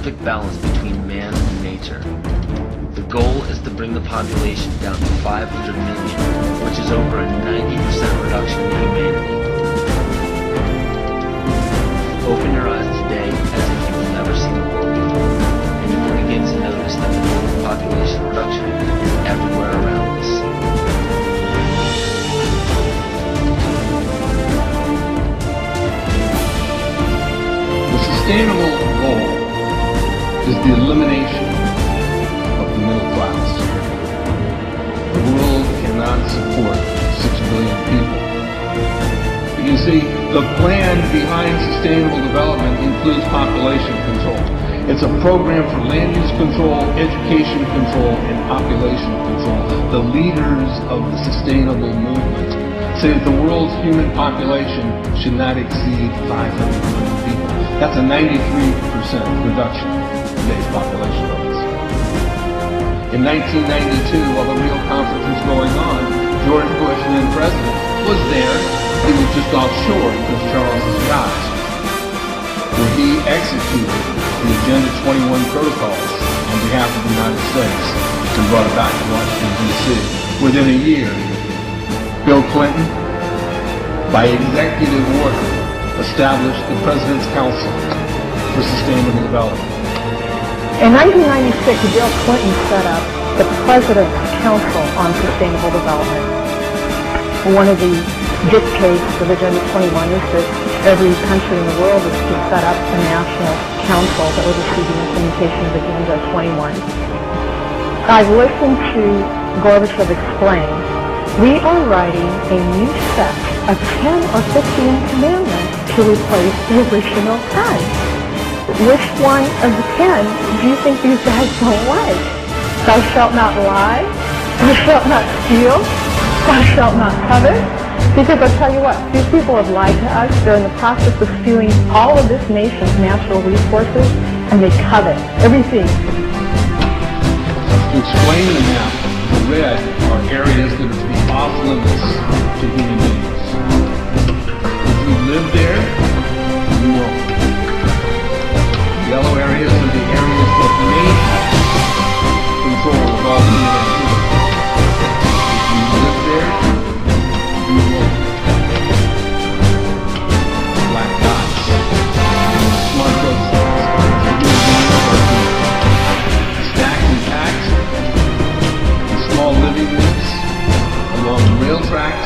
perfect balance between man and nature. The goal is to bring the population down to 500 million, which is over a 90% reduction in humanity. Open your eyes today as if you've never seen the world before, and you will begin to notice that the goal of population reduction is everywhere around us. The sustainable goal is the elimination of the middle class. The world cannot support 6 billion people. You see, the plan behind sustainable development includes population control. It's a program for land use control, education control, and population control. The leaders of the sustainable movement say that the world's human population should not exceed 500 million people. That's a 93% reduction in today's population levels. In 1992, while the Rio conference was going on, George Bush, then president, was there. He was just offshore in Prince Charles's yacht, where he executed the Agenda 21 protocols on behalf of the United States and brought it back to Washington, D.C. Within a year, Bill Clinton, by executive order, established the President's Council for Sustainable Development. In 1996, Bill Clinton set up the President's Council on Sustainable Development. One of the dictates of Agenda 21 is that every country in the world is to set up a national council that oversees the implementation of Agenda 21. I've listened to Gorbachev explain, we are writing a new set of 10 or 15 commandments to replace the original 10. Which one of the 10 do you think these guys don't like? Thou shalt not lie, thou shalt not steal, thou shalt not covet. Because I'll tell you what, these people have lied to us. They're in the process of stealing all of this nation's natural resources, and they covet everything. To explain the map, the red are areas that are to be off limits to human beings. If you live there, you won't. The yellow areas are the areas that may have control of all human activity. If you live there, you won't. Black dots, smart road signs, stacked and packed in small living rooms along rail tracks.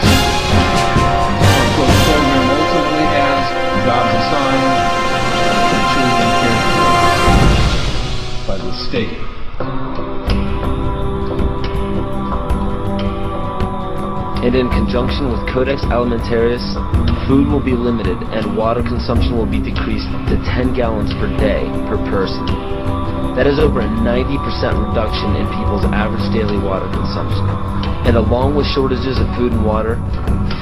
Smart road program ultimately has jobs assigned and children cared for by the state. And in conjunction with Codex Alimentarius, food will be limited and water consumption will be decreased to 10 gallons per day per person. That is over a 90% reduction in people's average daily water consumption. And along with shortages of food and water,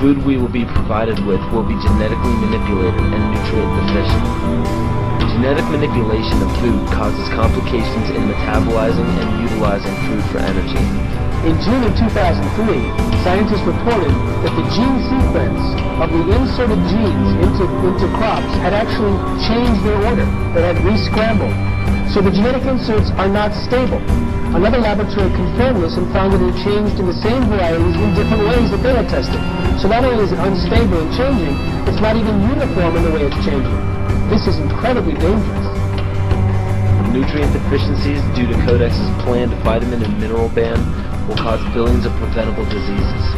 food we will be provided with will be genetically manipulated and nutrient deficient. Genetic manipulation of food causes complications in metabolizing and utilizing food for energy. In June of 2003, scientists reported that the gene sequence of the inserted genes into crops had actually changed their order, that had re-scrambled. So the genetic inserts are not stable. Another laboratory confirmed this and found that it changed in the same varieties in different ways that they had tested. So not only is it unstable and changing, it's not even uniform in the way it's changing. This is incredibly dangerous. Nutrient deficiencies due to Codex's planned vitamin and mineral ban will cause billions of preventable diseases.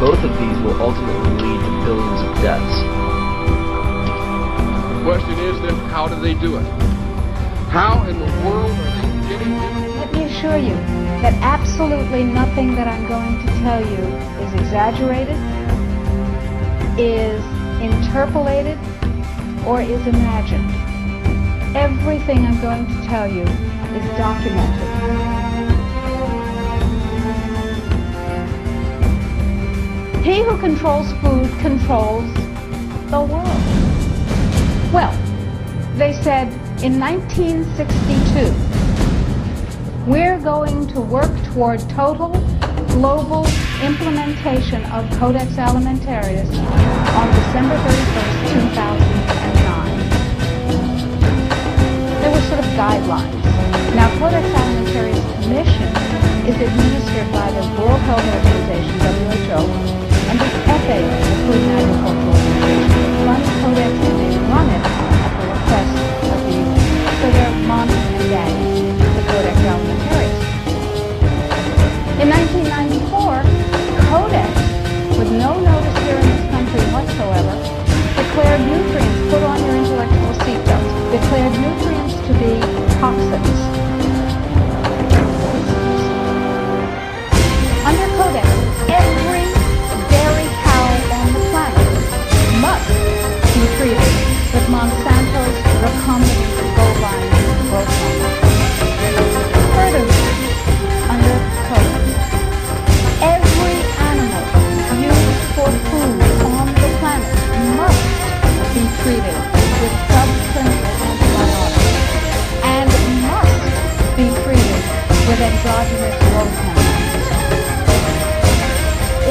Both of these will ultimately lead to billions of deaths. The question is then, how do they do it? How in the world are they getting it? Let me assure you that absolutely nothing that I'm going to tell you is exaggerated, is interpolated, or is imagined. Everything I'm going to tell you is documented. He who controls food controls the world. Well, they said in 1962, we're going to work toward total global implementation of Codex Alimentarius on December 31st, 2009. There were They're sort of guidelines. Now, Codex Alimentarius Commission is administered by the World Health Organization, WHO, and the FAO, the Food and Agricultural Organization, runs Codex, and they run it at the request of the, so they're mom and daddy, the Codex Alimentarius. In 1994, Codex, with no notice here in this country whatsoever, declared nutrients, put on your intellectual seatbelt, declared nutrients to be toxins. Under Codex, every dairy cow on the planet must be treated with Monsanto's recombinant bovine growth hormone. Furthermore, under Codex, every animal used for food on the planet must be treated with subclinical antibiotics and must be treated with exogenous growth hormone.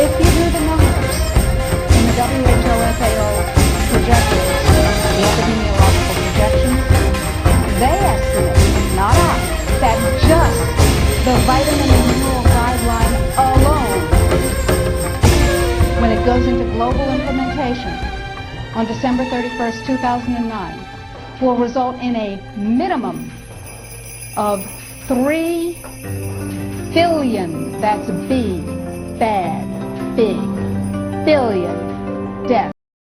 If you do the numbers in the WHO FAO projections, the epidemiological projections, they estimate, not I, that just the vitamin and mineral guideline alone, when it goes into global implementation on December 31st, 2009, will result in a minimum of 3 billion, that's B, bad, big, billion